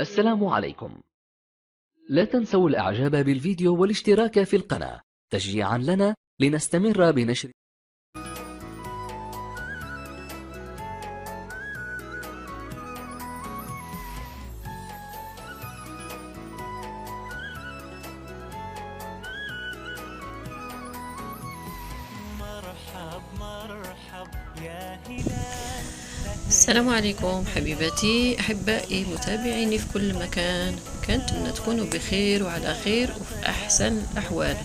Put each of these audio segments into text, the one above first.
السلام عليكم. لا تنسوا الإعجاب بالفيديو والاشتراك في القناة تشجيعا لنا لنستمر بنشر. مرحب مرحب يا هلال. السلام عليكم حبيباتي أحبائي متابعيني في كل مكان، كنتمنى تكونوا بخير وعلى خير وفي أحسن الأحوال.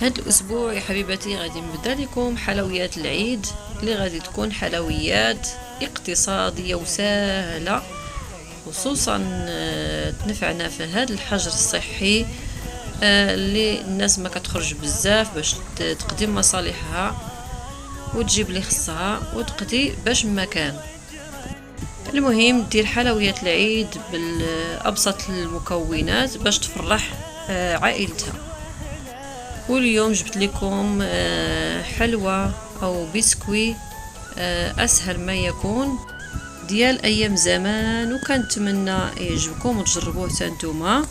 هاد الأسبوع يا حبيباتي غادي نبدا لكم حلويات العيد اللي غادي تكون حلويات اقتصادية وسهلة، خصوصا تنفعنا في هذا الحجر الصحي اللي الناس ما كتخرج بزاف باش تقضي مصالحها وتجيب لي خصها وتقضي باش ما كان. المهم دير حلويات العيد بالابسط المكونات باش تفرح عائلتها. واليوم جبت لكم حلوى او بسكوي اسهل ما يكون ديال ايام زمان، وكنتمنى يعجبكم وتجربوه نتوما.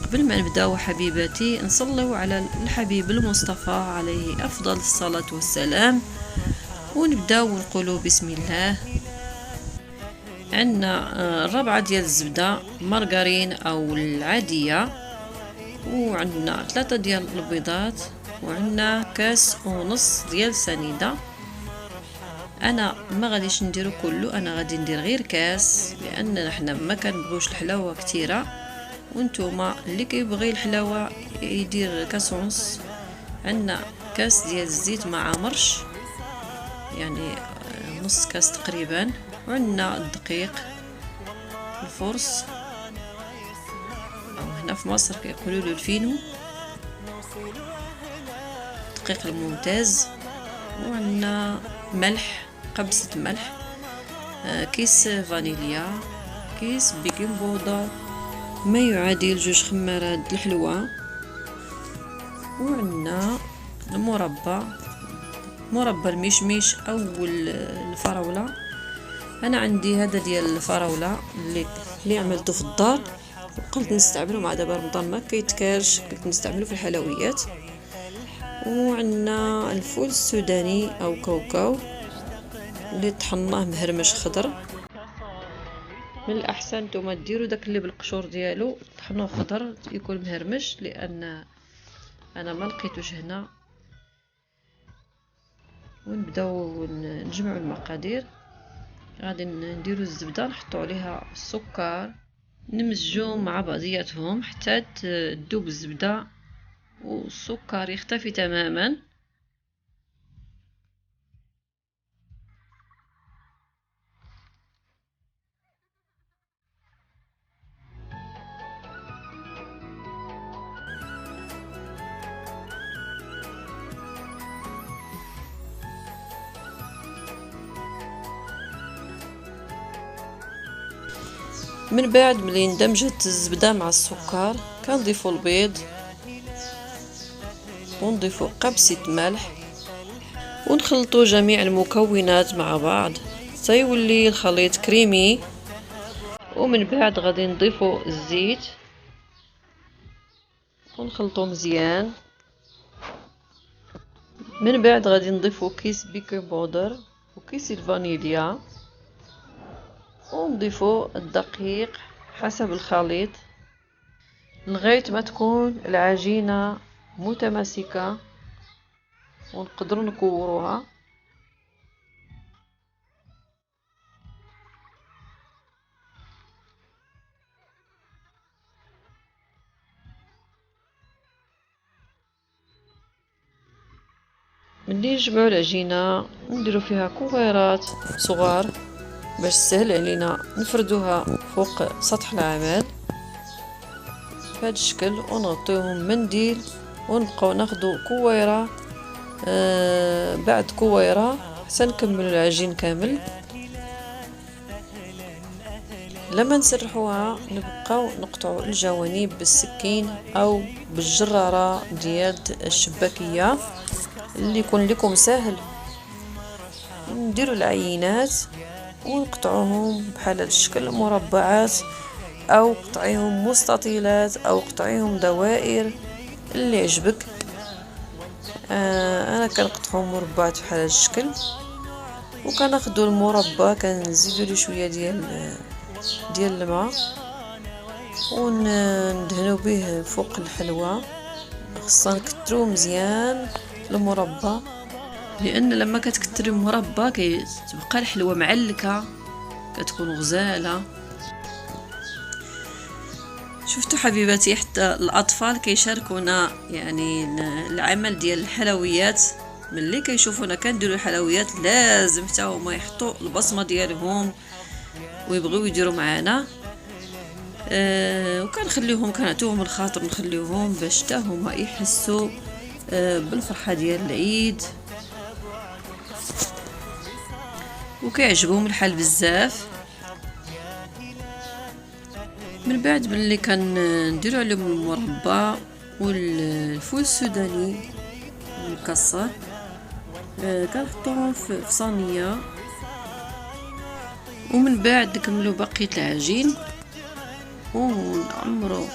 قبل ما نبداو حبيباتي نصليو على الحبيب المصطفى عليه افضل الصلاة والسلام، ونبداو نقولوا بسم الله. عندنا الربعة ديال الزبدة مارغرين او العادية، وعندنا 3 ديال البيضات، وعندنا كاس ونص ديال سنيدة. انا ما غاديش نديرو كله، انا غادي ندير غير كاس لان حنا ما كنبغيوش الحلاوه كتيره، وانتوما اللي كيبغي الحلاوه يدير كاس ونص. عندنا كاس ديال الزيت ما عامرش، يعني نص كاس تقريبا. وعندنا الدقيق الفرص او هنا في مصر كيقولوا له الفينو، الدقيق الممتاز. وعندنا ملح، قبسة ملح، كيس فانيليا، كيس بيكنج بودر ما يعادل 2 خمارات الحلوى. وعندنا مربى المشمش او الفراولة. انا عندي هذا ديال الفراولة اللي عملته في الدار، وقلت نستعمله مع دابا رمضان ما كيتكالش، قلت نستعمله في الحلويات. وعندنا الفول السوداني او كاوكاو اللي طحناه مهرمش خضر. من الاحسن نتوما ديروا داك اللي بالقشور ديالو طحنوه خضر يكون مهرمش، لان انا ما لقيتوش هنا. ونبداو نجمعوا المقادير. غادي نديروا الزبده، نحطوا عليها السكر، نمزجوا مع بعضياتهم حتى تذوب الزبده والسكر يختفي تماما. من بعد ملي اندمجت الزبده مع السكر كنضيفوا البيض، ونضيفوا قبسة ملح، ونخلطوا جميع المكونات مع بعض سيولي الخليط كريمي. ومن بعد غادي نضيفوا الزيت ونخلطوا مزيان. من بعد غادي نضيفوا كيس بيكنج بودر وكيس الفانيليا، ونضيفوا الدقيق حسب الخليط لغاية ما تكون العجينة متماسكة ونقدروا نكوروها. ملي نجمعوا العجينة نديروا فيها كويرات صغار باش سهل علينا نفردوها فوق سطح العمل بهذا الشكل، ونغطيوهم منديل ونبقاو ناخدو كويرة بعد كويرة حتى نكملوا العجين كامل. لما نسرحوها نبقاو نقطعوا الجوانب بالسكين او بالجرارة ديال الشباكية اللي يكون لكم سهل. نديروا العينات ونقطعوهم بحال هاد الشكل مربعات، او قطعيهم مستطيلات، او قطعيهم دوائر اللي يعجبك. انا كنقطعهم مربعات بحال هاد الشكل، وكناخدو المربى كنزيدو ليه شويه ديال الماء وندهنو به فوق الحلوى. خصنا نكترو مزيان المربى، لان لما كتكتري المربى كتبقى الحلوى معلكه، كتكون غزاله. شفتوا حبيباتي حتى الاطفال كيشاركونا يعني العمل ديال الحلويات. ملي كيشوفونا كنديروا الحلويات لازم حتى هما يحطوا البصمه ديالهم ويبغيو يديروا معنا. وكنخليوهم كنعطيوهم الخاطر، نخليوهم باش حتى هما يحسوا بالفرحه ديال العيد، وكيعجبهم الحال بزاف. من بعد ملي كنديروا عليهم المربى والفول السوداني المكسر، كنحطوهم في صينيه، ومن بعد نكملوا بقيه العجين ونعمروا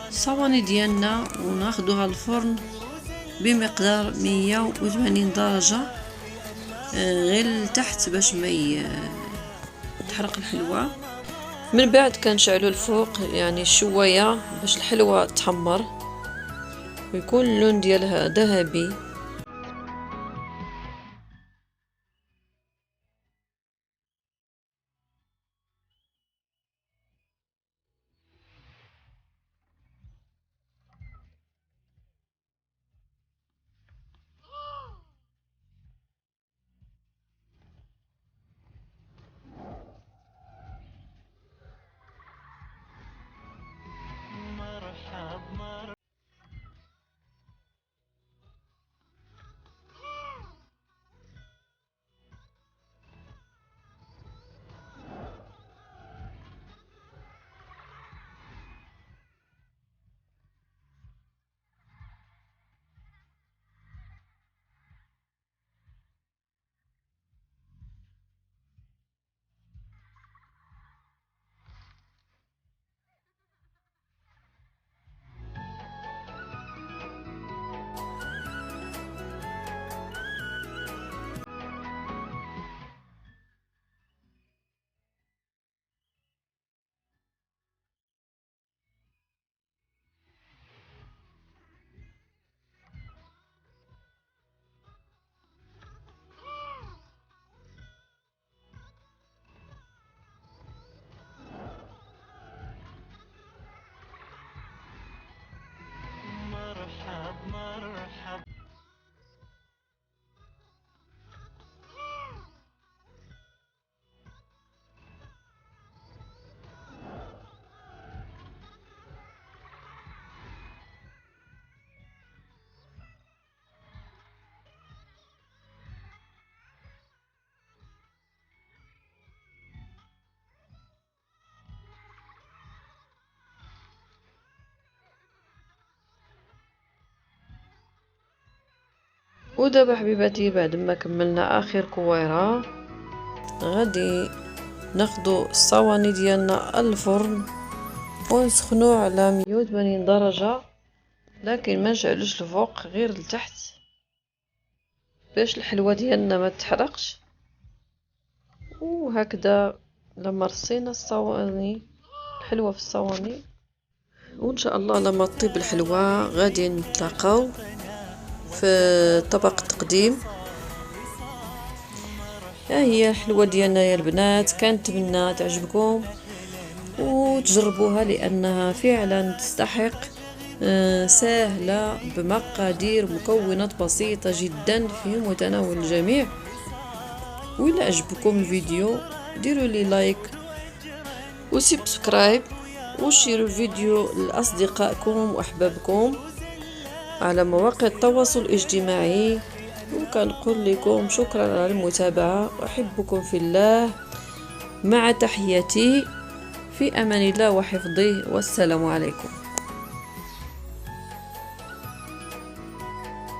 الصواني ديالنا وناخدوها الفرن بمقدار 180 درجه غير لتحت باش ما تحرق الحلوى. من بعد كنشعلوا الفوق يعني شويه باش الحلوى تحمر ويكون اللون ديالها ذهبي. ودابا حبيباتي بعد ما كملنا اخر كويره غادي ناخدو الصواني ديالنا الفرن ونسخنوه على 180 درجه، لكن ما نشعلوش الفوق غير لتحت باش الحلوى ديالنا ما تحرقش. وهكذا لما رصينا الصواني الحلوى في الصواني، وان شاء الله لما تطيب الحلوى غادي نتلاقاو في طبق التقديم. ها هي الحلوى ديالنا يا البنات، كنتمنى تعجبكم وتجربوها لانها فعلا تستحق. سهله بمقادير مكونات بسيطه جدا في متناول الجميع. وإلا عجبكم الفيديو ديروا لي لايك وسبسكرايب وشيروا الفيديو لاصدقائكم واحبابكم على مواقع التواصل الاجتماعي. وكنقول لكم شكرا على المتابعة، أحبكم في الله، مع تحياتي، في أمان الله وحفظه، والسلام عليكم.